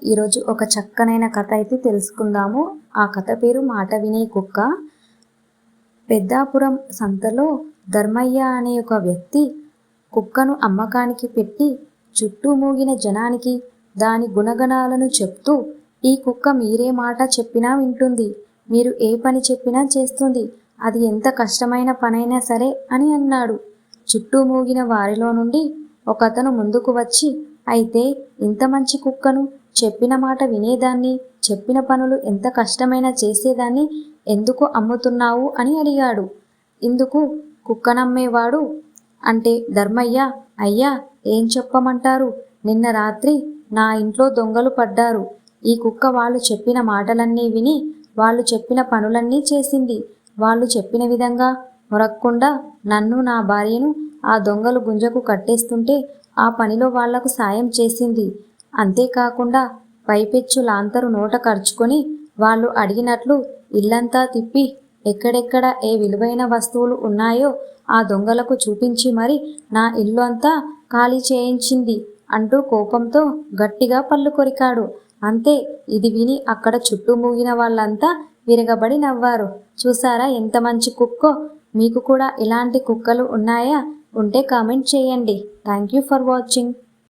ఈరోజు ఒక చక్కనైన కథ అయితే తెలుసుకుందాము. ఆ కథ పేరు మాట వినే కుక్క. పెద్దాపురం సంతలో ధర్మయ్య అనే ఒక వ్యక్తి కుక్కను అమ్మకానికి పెట్టి చుట్టూ మూగిన జనానికి దాని గుణగణాలను చెప్తూ, ఈ కుక్క మీరే మాట చెప్పినా వింటుంది, మీరు ఏ పని చెప్పినా చేస్తుంది, అది ఎంత కష్టమైన పనైనా సరే అని అన్నాడు. చుట్టూ మూగిన వారిలో నుండి ఒకతను ముందుకు వచ్చి, అయితే ఇంత మంచి కుక్కను, చెప్పిన మాట వినేదాన్ని, చెప్పిన పనులు ఎంత కష్టమైనా చేసేదాన్ని ఎందుకు అమ్ముతున్నావు అని అడిగాడు. ఇందుకు కుక్కనమ్మేవాడు అంటే ధర్మయ్య, అయ్యా ఏం చెప్పమంటారు, నిన్న రాత్రి నా ఇంట్లో దొంగలు పడ్డారు. ఈ కుక్క వాళ్ళు చెప్పిన మాటలన్నీ విని వాళ్ళు చెప్పిన పనులన్నీ చేసింది. వాళ్ళు చెప్పిన విధంగా మొరక్కుండా నన్ను నా భార్యను ఆ దొంగలు గుంజకు కట్టేస్తుంటే ఆ పనిలో వాళ్లకు సాయం చేసింది. అంతేకాకుండా పైపెచ్చు లాంతరు నోట ఖర్చుకొని వాళ్ళు అడిగినట్లు ఇల్లంతా తిప్పి ఎక్కడెక్కడ ఏ విలువైన వస్తువులు ఉన్నాయో ఆ దొంగలకు చూపించి మరి నా ఇల్లు అంతా ఖాళీ చేయించింది అంటూ కోపంతో గట్టిగా పళ్ళు కొరికాడు. అంతే, ఇది విని అక్కడ చుట్టూ మూగిన వాళ్ళంతా విరగబడి నవ్వారు. చూసారా ఎంత మంచి కుక్కో. మీకు కూడా ఇలాంటి కుక్కలు ఉన్నాయా? ఉంటే కామెంట్ చేయండి. Thank you for watching.